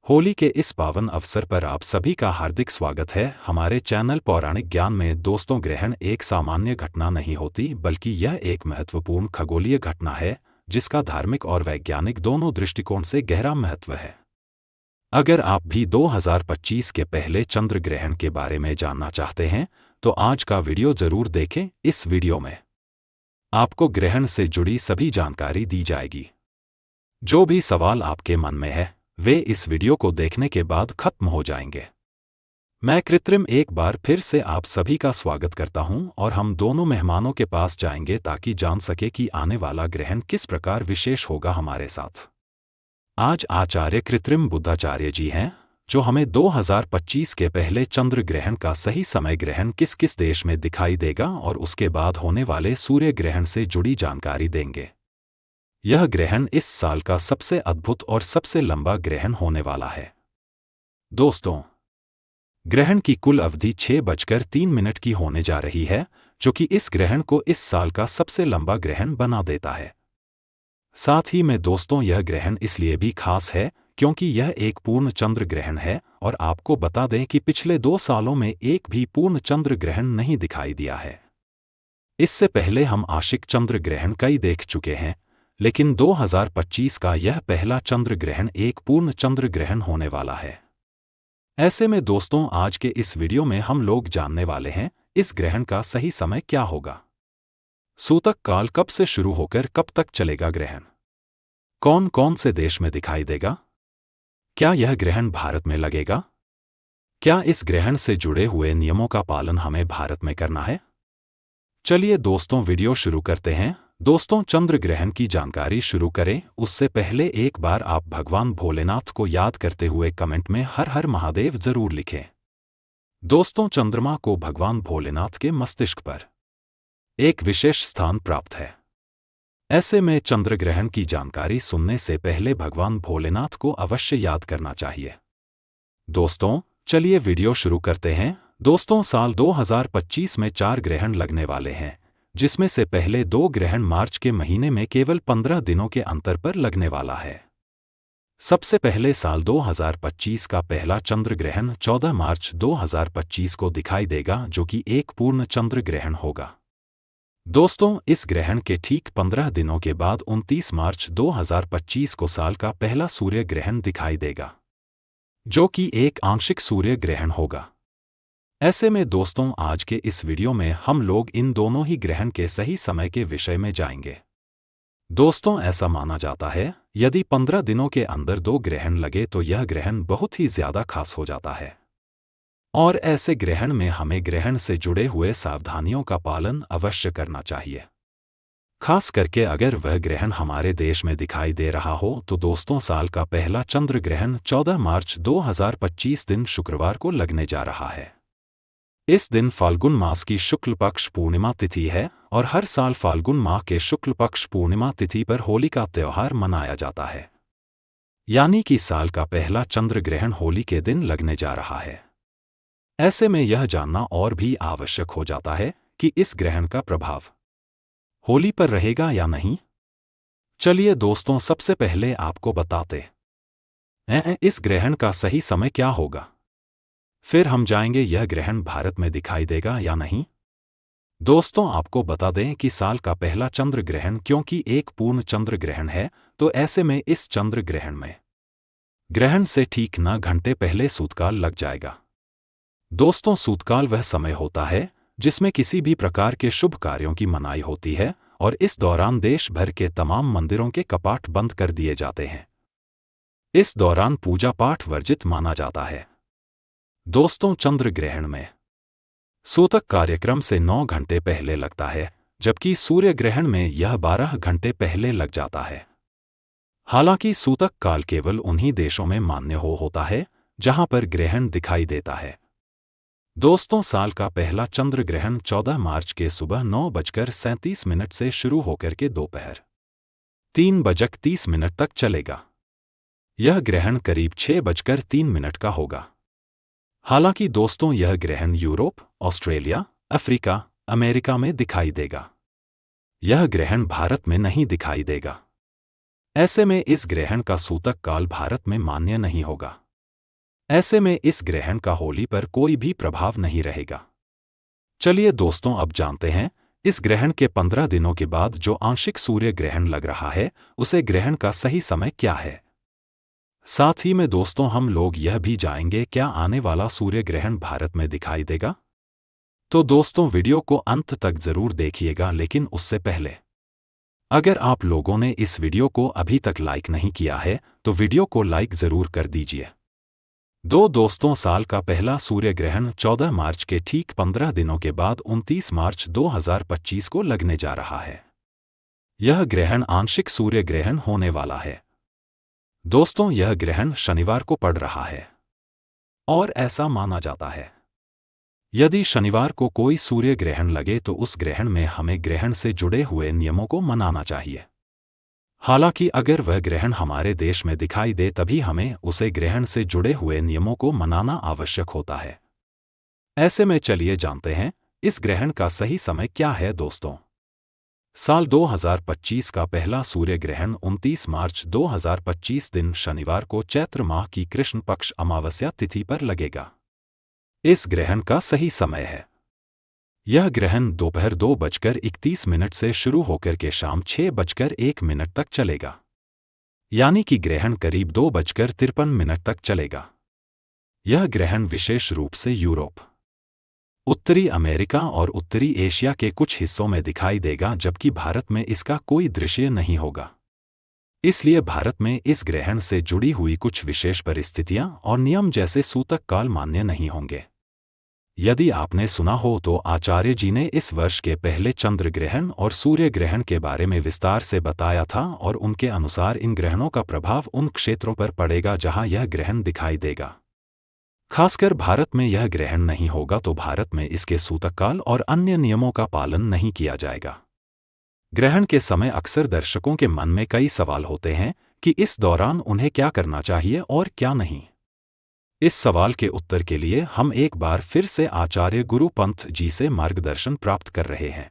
होली के इस पावन अवसर पर आप सभी का हार्दिक स्वागत है हमारे चैनल पौराणिक ज्ञान में। दोस्तों, ग्रहण एक सामान्य घटना नहीं होती, बल्कि यह एक महत्वपूर्ण खगोलीय घटना है जिसका धार्मिक और वैज्ञानिक दोनों दृष्टिकोण से गहरा महत्व है। अगर आप भी 2025 के पहले चंद्र ग्रहण के बारे में जानना चाहते हैं तो आज का वीडियो जरूर देखें। इस वीडियो में आपको ग्रहण से जुड़ी सभी जानकारी दी जाएगी। जो भी सवाल आपके मन में है वे इस वीडियो को देखने के बाद खत्म हो जाएंगे। मैं कृत्रिम एक बार फिर से आप सभी का स्वागत करता हूं और हम दोनों मेहमानों के पास जाएंगे ताकि जान सके कि आने वाला ग्रहण किस प्रकार विशेष होगा हमारे साथ। आज आचार्य कृत्रिम बुद्धाचार्य जी हैं जो हमें 2025 के पहले चंद्र ग्रहण का सही समय, ग्रहण किस किस देश में दिखाई देगा और उसके बाद होने वाले सूर्य ग्रहण से जुड़ी जानकारी देंगे। यह ग्रहण इस साल का सबसे अद्भुत और सबसे लंबा ग्रहण होने वाला है। दोस्तों, ग्रहण की कुल अवधि 6:03 की होने जा रही है, जो कि इस ग्रहण को इस साल का सबसे लंबा ग्रहण बना देता है। साथ ही में दोस्तों, यह ग्रहण इसलिए भी खास है क्योंकि यह एक पूर्ण चंद्र ग्रहण है और आपको बता दें कि पिछले 2 सालों में एक भी पूर्ण चंद्र ग्रहण नहीं दिखाई दिया है। इससे पहले हम आंशिक चंद्र ग्रहण कई देख चुके हैं, लेकिन 2025 का यह पहला चंद्र ग्रहण एक पूर्ण चंद्र ग्रहण होने वाला है। ऐसे में दोस्तों, आज के इस वीडियो में हम लोग जानने वाले हैं इस ग्रहण का सही समय क्या होगा, सूतक काल कब से शुरू होकर कब तक चलेगा ग्रहण, कौन कौन से देश में दिखाई देगा, क्या यह ग्रहण भारत में लगेगा, क्या इस ग्रहण से जुड़े हुए नियमों का पालन हमें भारत में करना है। चलिए दोस्तों, वीडियो शुरू करते हैं। दोस्तों, चंद्र ग्रहण की जानकारी शुरू करें उससे पहले एक बार आप भगवान भोलेनाथ को याद करते हुए कमेंट में हर हर महादेव जरूर लिखें। दोस्तों, चंद्रमा को भगवान भोलेनाथ के मस्तिष्क पर एक विशेष स्थान प्राप्त है। ऐसे में चंद्र ग्रहण की जानकारी सुनने से पहले भगवान भोलेनाथ को अवश्य याद करना चाहिए। दोस्तों, चलिए वीडियो शुरू करते हैं। दोस्तों, साल 2025 में 4 ग्रहण लगने वाले हैं, जिसमें से पहले 2 ग्रहण मार्च के महीने में केवल 15 दिनों के अंतर पर लगने वाला है। सबसे पहले साल 2025 का पहला चंद्र ग्रहण 14 मार्च 2025 को दिखाई देगा, जो कि एक पूर्ण चंद्र ग्रहण होगा। दोस्तों, इस ग्रहण के ठीक 15 दिनों के बाद 29 मार्च 2025 को साल का पहला सूर्य ग्रहण दिखाई देगा, जो कि एक आंशिक सूर्य ग्रहण होगा। ऐसे में दोस्तों, आज के इस वीडियो में हम लोग इन दोनों ही ग्रहण के सही समय के विषय में जाएंगे। दोस्तों, ऐसा माना जाता है यदि 15 दिनों के अंदर 2 ग्रहण लगे तो यह ग्रहण बहुत ही ज्यादा खास हो जाता है और ऐसे ग्रहण में हमें ग्रहण से जुड़े हुए सावधानियों का पालन अवश्य करना चाहिए। खास करके अगर वह ग्रहण हमारे देश में दिखाई दे रहा हो तो दोस्तों, साल का पहला चंद्र ग्रहण 14 मार्च 2025 दिन शुक्रवार को लगने जा रहा है। इस दिन फाल्गुन मास की शुक्ल पक्ष पूर्णिमा तिथि है और हर साल फाल्गुन माह के शुक्ल पक्ष पूर्णिमा तिथि पर होली का त्योहार मनाया जाता है, यानी कि साल का पहला चंद्र ग्रहण होली के दिन लगने जा रहा है। ऐसे में यह जानना और भी आवश्यक हो जाता है कि इस ग्रहण का प्रभाव होली पर रहेगा या नहीं। चलिए दोस्तों, सबसे पहले आपको बताते हैं इस ग्रहण का सही समय क्या होगा, फिर हम जाएंगे यह ग्रहण भारत में दिखाई देगा या नहीं। दोस्तों, आपको बता दें कि साल का पहला चंद्र ग्रहण क्योंकि एक पूर्ण चंद्र ग्रहण है, तो ऐसे में इस चंद्र ग्रहण में ग्रहण से ठीक 9 घंटे पहले सूतकाल लग जाएगा। दोस्तों, सूतकाल वह समय होता है जिसमें किसी भी प्रकार के शुभ कार्यों की मनाही होती है और इस दौरान देश भर के तमाम मंदिरों के कपाट बंद कर दिए जाते हैं। इस दौरान पूजा पाठ वर्जित माना जाता है। दोस्तों, चंद्र ग्रहण में सूतक कार्यक्रम से 9 घंटे पहले लगता है, जबकि सूर्य ग्रहण में यह 12 घंटे पहले लग जाता है। हालांकि सूतक काल केवल उन्हीं देशों में मान्य होता है जहां पर ग्रहण दिखाई देता है। दोस्तों, साल का पहला चंद्र ग्रहण 14 मार्च के सुबह 9:37 से शुरू होकर के दोपहर 3:30 तक चलेगा। यह ग्रहण करीब 6:03 का होगा। हालांकि दोस्तों, यह ग्रहण यूरोप, ऑस्ट्रेलिया, अफ्रीका, अमेरिका में दिखाई देगा। यह ग्रहण भारत में नहीं दिखाई देगा। ऐसे में इस ग्रहण का सूतक काल भारत में मान्य नहीं होगा। ऐसे में इस ग्रहण का होली पर कोई भी प्रभाव नहीं रहेगा। चलिए दोस्तों, अब जानते हैं इस ग्रहण के 15 दिनों के बाद जो आंशिक सूर्य ग्रहण लग रहा है उसे ग्रहण का सही समय क्या है। साथ ही में दोस्तों हम लोग यह भी जानेंगे क्या आने वाला सूर्य ग्रहण भारत में दिखाई देगा। तो दोस्तों वीडियो को अंत तक जरूर देखिएगा, लेकिन उससे पहले अगर आप लोगों ने इस वीडियो को अभी तक लाइक नहीं किया है तो वीडियो को लाइक जरूर कर दीजिए। दोस्तों, साल का पहला सूर्य ग्रहण 14 मार्च के ठीक 15 दिनों के बाद 29 मार्च 2025 को लगने जा रहा है। यह ग्रहण आंशिक सूर्य ग्रहण होने वाला है। दोस्तों, यह ग्रहण शनिवार को पड़ रहा है और ऐसा माना जाता है यदि शनिवार को कोई सूर्य ग्रहण लगे तो उस ग्रहण में हमें ग्रहण से जुड़े हुए नियमों को मनाना चाहिए। हालांकि अगर वह ग्रहण हमारे देश में दिखाई दे तभी हमें उसे ग्रहण से जुड़े हुए नियमों को मनाना आवश्यक होता है। ऐसे में चलिए जानते हैं इस ग्रहण का सही समय क्या है। दोस्तों, साल 2025 का पहला सूर्य ग्रहण 29 मार्च 2025 दिन शनिवार को चैत्र माह की कृष्ण पक्ष अमावस्या तिथि पर लगेगा। इस ग्रहण का सही समय है, यह ग्रहण दोपहर 2:31 से शुरू होकर के शाम 6:01 तक चलेगा, यानी कि ग्रहण करीब 2:53 तक चलेगा। यह ग्रहण विशेष रूप से यूरोप, उत्तरी अमेरिका और उत्तरी एशिया के कुछ हिस्सों में दिखाई देगा, जबकि भारत में इसका कोई दृश्य नहीं होगा। इसलिए भारत में इस ग्रहण से जुड़ी हुई कुछ विशेष परिस्थितियां और नियम जैसे सूतक काल मान्य नहीं होंगे। यदि आपने सुना हो तो आचार्य जी ने इस वर्ष के पहले चंद्र ग्रहण और सूर्य ग्रहण के बारे में विस्तार से बताया था और उनके अनुसार इन ग्रहणों का प्रभाव उन क्षेत्रों पर पड़ेगा जहां यह ग्रहण दिखाई देगा। खासकर भारत में यह ग्रहण नहीं होगा तो भारत में इसके सूतक काल और अन्य नियमों का पालन नहीं किया जाएगा। ग्रहण के समय अक्सर दर्शकों के मन में कई सवाल होते हैं कि इस दौरान उन्हें क्या करना चाहिए और क्या नहीं। इस सवाल के उत्तर के लिए हम एक बार फिर से आचार्य गुरु पंत जी से मार्गदर्शन प्राप्त कर रहे हैं।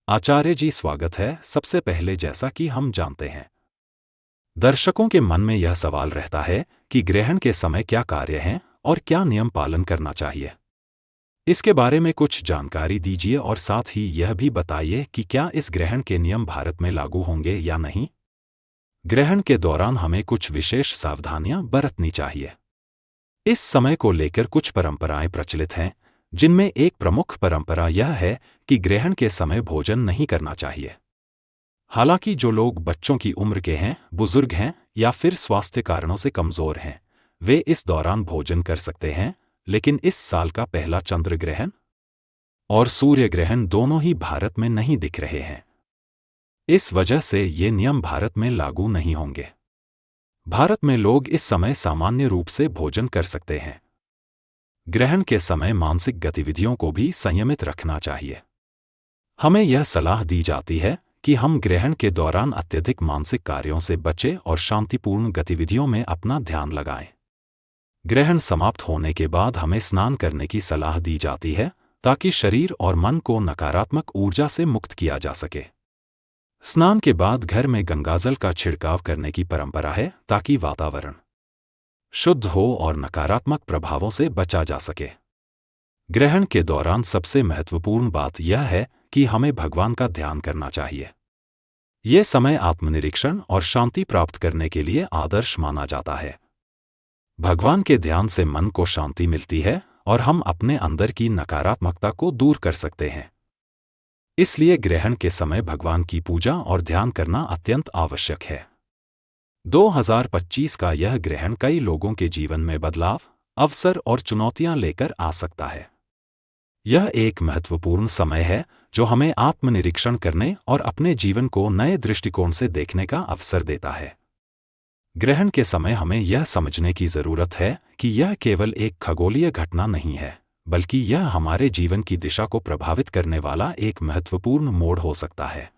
आचार्य जी, स्वागत है। सबसे पहले जैसा कि हम जानते हैं, दर्शकों के मन में यह सवाल रहता है कि ग्रहण के समय क्या कार्य हैं और क्या नियम पालन करना चाहिए। इसके बारे में कुछ जानकारी दीजिए और साथ ही यह भी बताइए कि क्या इस ग्रहण के नियम भारत में लागू होंगे या नहीं। ग्रहण के दौरान हमें कुछ विशेष सावधानियां बरतनी चाहिए। इस समय को लेकर कुछ परंपराएं प्रचलित हैं, जिनमें एक प्रमुख परंपरा यह है कि ग्रहण के समय भोजन नहीं करना चाहिए। हालांकि जो लोग बच्चों की उम्र के हैं, बुजुर्ग हैं या फिर स्वास्थ्य कारणों से कमजोर हैं, वे इस दौरान भोजन कर सकते हैं, लेकिन इस साल का पहला चंद्र ग्रहण और सूर्य ग्रहण दोनों ही भारत में नहीं दिख रहे हैं। इस वजह से ये नियम भारत में लागू नहीं होंगे। भारत में लोग इस समय सामान्य रूप से भोजन कर सकते हैं। ग्रहण के समय मानसिक गतिविधियों को भी संयमित रखना चाहिए। हमें यह सलाह दी जाती है कि हम ग्रहण के दौरान अत्यधिक मानसिक कार्यों से बचें और शांतिपूर्ण गतिविधियों में अपना ध्यान लगाएं। ग्रहण समाप्त होने के बाद हमें स्नान करने की सलाह दी जाती है ताकि शरीर और मन को नकारात्मक ऊर्जा से मुक्त किया जा सके। स्नान के बाद घर में गंगाजल का छिड़काव करने की परंपरा है ताकि वातावरण शुद्ध हो और नकारात्मक प्रभावों से बचा जा सके। ग्रहण के दौरान सबसे महत्वपूर्ण बात यह है कि हमें भगवान का ध्यान करना चाहिए। यह समय आत्मनिरीक्षण और शांति प्राप्त करने के लिए आदर्श माना जाता है। भगवान के ध्यान से मन को शांति मिलती है और हम अपने अंदर की नकारात्मकता को दूर कर सकते हैं। इसलिए ग्रहण के समय भगवान की पूजा और ध्यान करना अत्यंत आवश्यक है। 2025 का यह ग्रहण कई लोगों के जीवन में बदलाव, अवसर और चुनौतियां लेकर आ सकता है। यह एक महत्वपूर्ण समय है जो हमें आत्मनिरीक्षण करने और अपने जीवन को नए दृष्टिकोण से देखने का अवसर देता है। ग्रहण के समय हमें यह समझने की जरूरत है कि यह केवल एक खगोलीय घटना नहीं है, बल्कि यह हमारे जीवन की दिशा को प्रभावित करने वाला एक महत्वपूर्ण मोड़ हो सकता है।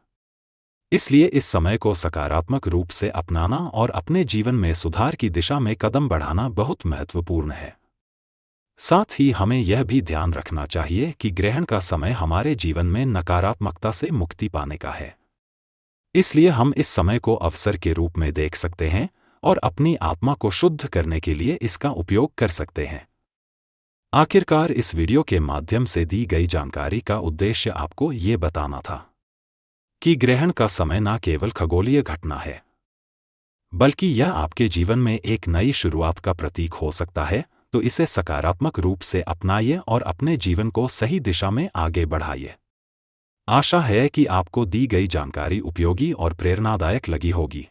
इसलिए इस समय को सकारात्मक रूप से अपनाना और अपने जीवन में सुधार की दिशा में कदम बढ़ाना बहुत महत्वपूर्ण है। साथ ही हमें यह भी ध्यान रखना चाहिए कि ग्रहण का समय हमारे जीवन में नकारात्मकता से मुक्ति पाने का है। इसलिए हम इस समय को अवसर के रूप में देख सकते हैं और अपनी आत्मा को शुद्ध करने के लिए इसका उपयोग कर सकते हैं। आखिरकार इस वीडियो के माध्यम से दी गई जानकारी का उद्देश्य आपको ये बताना था कि ग्रहण का समय न केवल खगोलीय घटना है, बल्कि यह आपके जीवन में एक नई शुरुआत का प्रतीक हो सकता है। तो इसे सकारात्मक रूप से अपनाइए और अपने जीवन को सही दिशा में आगे बढ़ाइए। आशा है कि आपको दी गई जानकारी उपयोगी और प्रेरणादायक लगी होगी।